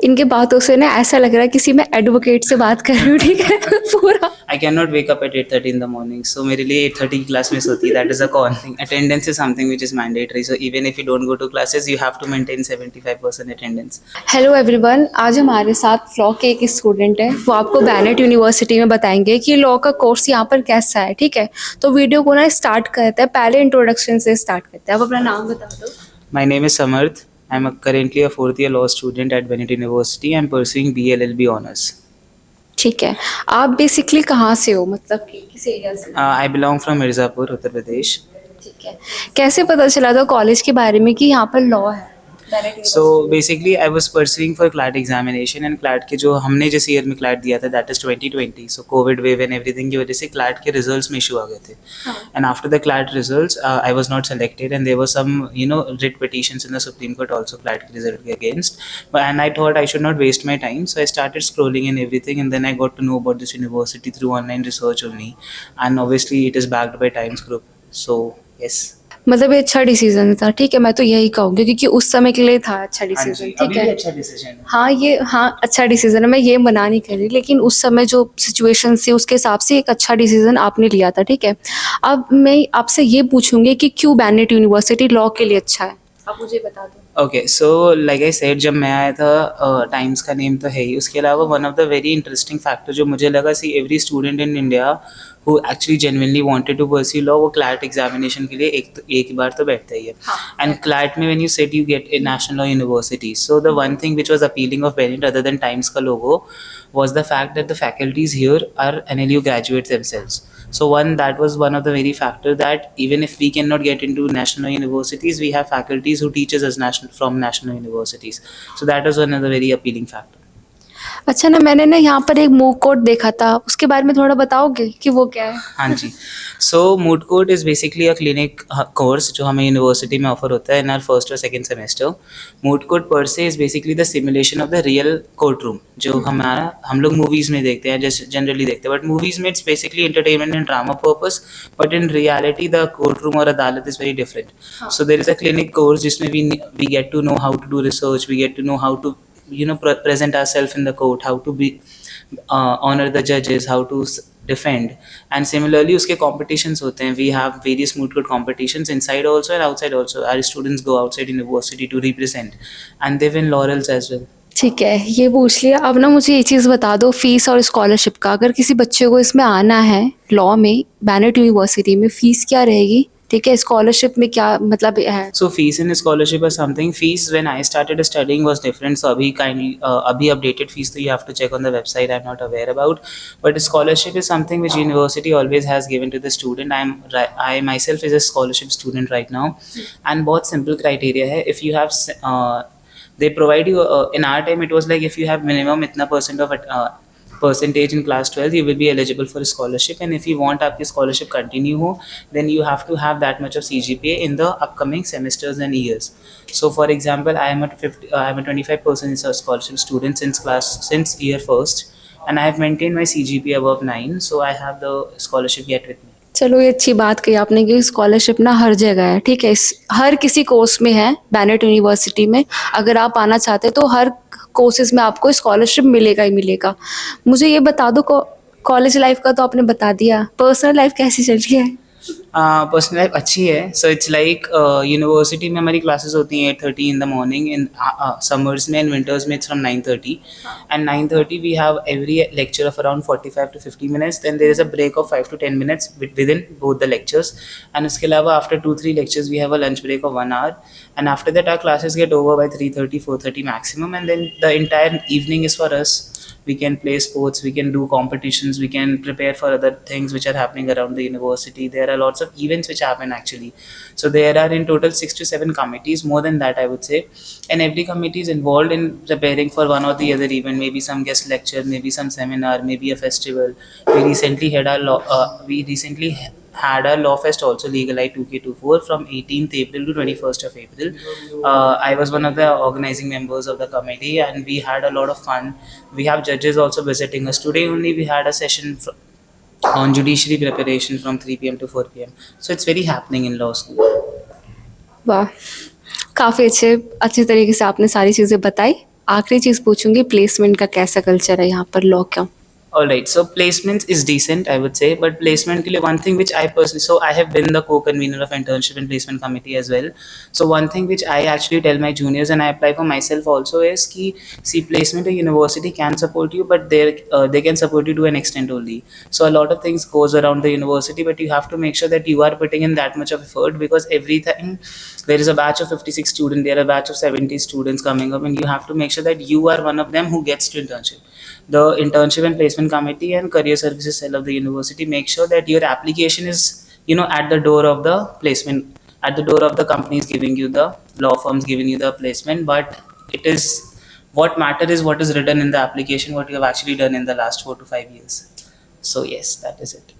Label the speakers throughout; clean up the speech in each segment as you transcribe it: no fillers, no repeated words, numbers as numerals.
Speaker 1: इनके बातों से ना ऐसा लग रहा है किसी मैं एडवोकेट से बात कर रही हूँ, ठीक है पूरा।
Speaker 2: I cannot wake up at 8:30 in the morning, so मेरे लिए 8:30 की क्लास मिस होती है. That is a con thing. Attendance is something which is mandatory. So even if you don't go to classes, you have to maintain 75% attendance.
Speaker 1: Hello everyone, आज हमारे साथ law के एक स्टूडेंट है, वो आपको बैनेट यूनिवर्सिटी में बताएंगे कि लॉ का कोर्स यहाँ पर कैसा है। ठीक है, तो वीडियो को ना स्टार्ट करते हैं, पहले इंट्रोडक्शन से स्टार्ट करते हैं। आप अपना नाम बता दो।
Speaker 2: My name is Samarth. I'm currently a fourth year law student at Bennett University. I'm pursuing BLLB honors.
Speaker 1: ठीक है, आप बेसिकली कहाँ से हो, मतलब कि किस एरिया से?
Speaker 2: I belong from Mirzapur, Uttar Pradesh.
Speaker 1: ठीक है, कैसे पता चला था कॉलेज के बारे में कि यहाँ पर लॉ है?
Speaker 2: So basically I was pursuing for CLAT examination and CLAT के जो हमने जिस ईयर में CLAT दिया था that is 2020. So COVID wave and everything की वजह से CLAT के results में issue आ गए थे. And after the CLAT results I was not selected and there were some writ petitions in the Supreme Court also CLAT के result के against. And I thought I should not waste my time, so I started scrolling and everything, and then I got to know about this university through online research only. And obviously it is backed by Times Group. So yes.
Speaker 1: मतलब ये अच्छा decision था। ठीक है, मैं तो यही कहूँगी क्योंकि उस समय के लिए था अच्छा डिसीजन। ठीक है,
Speaker 2: अच्छा डिसीजन है.
Speaker 1: हाँ अच्छा डिसीजन है, मैं ये मना नहीं कर रही, लेकिन उस समय जो सिचुएशन थी उसके हिसाब से एक अच्छा डिसीजन आपने लिया था। ठीक है, अब मैं आपसे ये पूछूंगी कि क्यों बैनेट यूनिवर्सिटी लॉ के लिए अच्छा है, आप मुझे बता दो।
Speaker 2: Okay, so like I said, जब मैं आया था टाइम्स का नेम तो है ही, उसके अलावा one of the very interesting factor जो मुझे लगा, see every student in India who actually genuinely wanted to pursue law, वो क्लैट एग्जामिनेशन के लिए एक बार तो बैठता ही है. एंड क्लैट में when you set you get in national law university, so the one thing which was appealing of Bennett other than Times का logo was the fact that the faculties here are NLU graduates themselves. So that was one of the very factor that even if we cannot get into national universities, we have faculties who teaches us from national universities. So that was one of the very appealing factor.
Speaker 1: अच्छा ना, मैंने ना यहाँ पर एक move court देखा था, उसके बारे में थोड़ा बताओगे कि वो क्या है?
Speaker 2: हाँ जी, so moot court is basically a clinic course जो हमें यूनिवर्सिटी में ऑफर होता है इन आर फर्स्ट और सेकंड सेमेस्टर. मूड कोर्ट पर से is basically the simulation of the real courtroom जो हम लोग मूवीज़ में देखते हैं, जैसे जनरली देखते हैं, बट मूवीज़ में it's basically entertainment and drama purpose, but in reality the courtroom और अदालत is very different. So there is a clinic course जिसमें we get to know how to do research, we get to know how to present ourselves in the court, how to be honor the judges, how to defend. And similarly उसके competitions होते हैं, we have various moot court competitions inside also and outside also. Our students go outside university to represent and they win laurels as well.
Speaker 1: ठीक है, ये पूछ लिया। अब ना मुझे ये चीज़ बता दो, फीस और स्कॉलरशिप का, अगर किसी बच्चे को इसमें आना है लॉ में बैनेट यूनिवर्सिटी में, फीस क्या रहेगी? ठीक है, स्कॉलरशिप में क्या मतलब है?
Speaker 2: So fees and scholarship is something. Fees when I started studying was different. So अभी updated fees तो you have to check on the website. I'm not aware about. But scholarship is something which university always has given to the student. I myself is a scholarship student right now, and बहुत simple criteria है. If you have they provide you in our time it was like if you have minimum इतना % of percentage in class 12 you will be eligible for a scholarship, and if you want आपकी scholarship continue हो then you have to have that much of CGPA in the upcoming semesters and years. So for example I am a 25% scholarship student since year first, and I have maintained my CGPA above 9, so I have the scholarship yet with me.
Speaker 1: चलो, ये अच्छी बात कही आपने कि scholarship ना हर जगह है। ठीक है, हर किसी कोर्स में है बैनेट यूनिवर्सिटी में। अगर आप आना चाहते हैं तो हर कोर्सेज में आपको स्कॉलरशिप मिलेगा ही मिलेगा। मुझे ये बता दो, कॉलेज लाइफ का तो आपने बता दिया, पर्सनल लाइफ कैसी चल रही है?
Speaker 2: पर्सनल लाइफ अच्छी है. सो इट्स लाइक यूनिवर्सिटी में हमारी क्लासेस होती हैं 8:30 in the morning, in summers में एंड विंटर्स में it's from 9:30, and 9:30 we have every lecture of around 45 to 50 minutes. Then there is a break of 5 to 10 minutes within both the lectures, and उसके अलावा after 2-3 lectures we have a lunch break of 1 hour, and after that our classes get over by 3:30, 4:30 maximum, and then the entire evening is for us. We can play sports, we can do competitions, we can prepare for other things which are happening around the university. There are lots of events which happen actually. So there are in total 6 to 7 committees, more than that I would say, and every committee is involved in preparing for one or the other event, maybe some guest lecture, maybe some seminar, maybe a festival. We recently had our law fest also, Legal Eye 2K24, from 18th April to 21st of April. I was one of the organizing members of the committee, and we had a lot of fun. We have judges also visiting us. Today only we had a session on judiciary preparation from 3 p.m. to 4 p.m. So it's very happening in law school.
Speaker 1: वाह, काफ़ी अच्छे तरीके से आपने सारी चीज़ें बताई। आखिरी चीज़ पूछूंगी, प्लेसमेंट का कैसा कल्चर है यहाँ पर लॉ का?
Speaker 2: All right, so placements is decent, I would say, but placement के लिए one thing which I personally, so I have been the co-convener of internship and placement committee as well. So one thing which I actually tell my juniors and I apply for myself also is कि see placement a university can support you, but they can support you to an extent only. So a lot of things goes around the university, but you have to make sure that you are putting in that much of effort, because everything, there is a batch of 56 students, there are a batch of 70 students coming up, and you have to make sure that you are one of them who gets to internship. The internship and placement committee and career services cell of the university make sure that your application is, at the door of the placement, at the door of the companies giving you the law firms giving you the placement. But it is, what matter is what is written in the application, what you have actually done in the last 4 to 5 years. So yes, that is it.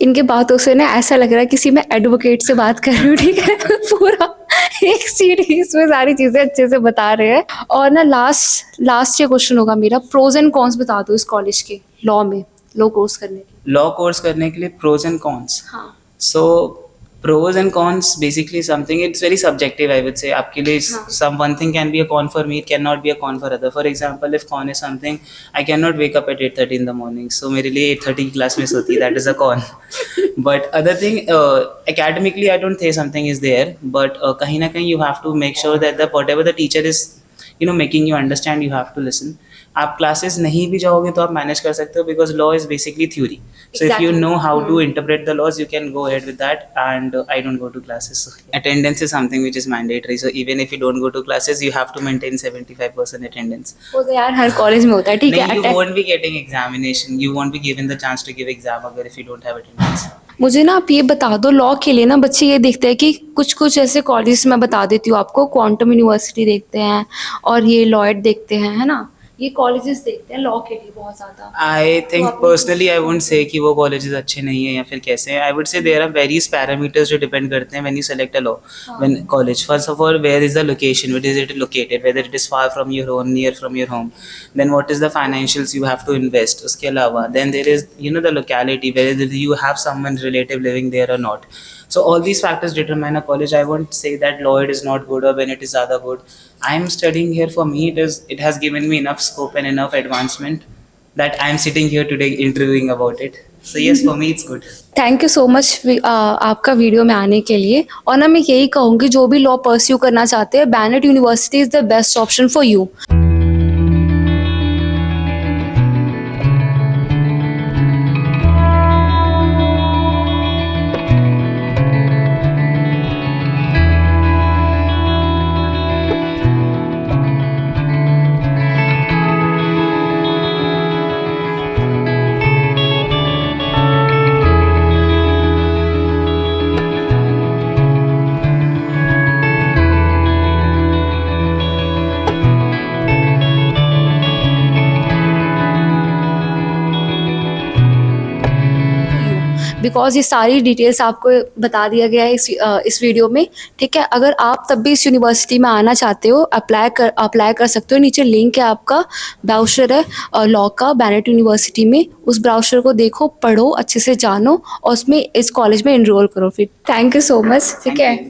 Speaker 1: इनके बातों से ना ऐसा लग रहा है किसी मैं एडवोकेट से बात कर रही हूँ, ठीक है। पूरा एक सीरीज में सारी चीजें अच्छे से बता रहे हैं। और ना लास्ट ये क्वेश्चन होगा मेरा, प्रोज एंड कॉन्स बता दो इस कॉलेज के लॉ में, लॉ कोर्स करने के।
Speaker 2: लॉ कोर्स करने के लिए प्रोज एंड कॉन्स,
Speaker 1: हाँ,
Speaker 2: so pros and cons basically something, it's very subjective, I would say. आपके लिए some one thing can be a con for me, it cannot be a con for other. For example, if con is something, I cannot wake up at 8:30 in the morning, so मेरे लिए 8:30 की class miss होती है, that is a con. But other thing, academically I don't say something is there, but कहीं ना कहीं you have to make sure that the whatever the teacher is making you understand, you have to listen. आप classes नहीं भी जाओगे तो आप manage कर सकते हो, because law is basically theory. So if you know how to interpret the laws, you can go ahead with that. And I don't go to classes. Attendance is something which is mandatory, so even if you don't go to classes, you have to maintain 75% attendance.
Speaker 1: वो तो यार हर college में होता है, ठीक है।
Speaker 2: नहीं, you won't be getting examination, you won't be given the chance to give exam अगर if you don't have attendance.
Speaker 1: मुझे ना आप ये बता दो, लॉ के लिए ना बच्चे ये देखते हैं कि कुछ ऐसे कॉलेज, मैं बता देती हूँ आपको, क्वांटम यूनिवर्सिटी देखते हैं और ये लॉयड देखते हैं, है ना, ये कॉलेजेस देखते हैं लॉ के लिए बहुत ज़्यादा।
Speaker 2: I think personally I wouldn't say कि वो colleges अच्छे नहीं हैं या फिर कैसे हैं. I would say there are various parameters जो depend करते हैं when you select a law, when college. First of all, where is the location? Where is it located? Whether it is far from your home, near from your home. Then what is the financials you have to invest? उसके अलावा then there is the locality, whether you have someone relative living there or not. So all these factors determine a college. I won't say that Lloyd is not good or when it is other good. I'm studying here, for me it has given me enough scope and enough advancement that I'm sitting here today interviewing about it. So yes, for me it's good.
Speaker 1: Thank you so much आपका video में आने के लिए। और ना मैं यही कहूँगी, जो भी लॉ परस्यू करना चाहते हैं, Bennett university is the best option for you. Because ये सारी डिटेल्स आपको बता दिया गया है इस वीडियो में, ठीक है। अगर आप तब भी इस यूनिवर्सिटी में आना चाहते हो, अप्लाई कर सकते हो। नीचे लिंक है, आपका ब्राउचर है लॉ का बैनेट यूनिवर्सिटी में, उस ब्राउचर को देखो, पढ़ो, अच्छे से जानो और उसमें इस कॉलेज में इनरोल करो फिर। थैंक यू सो मच, ठीक है।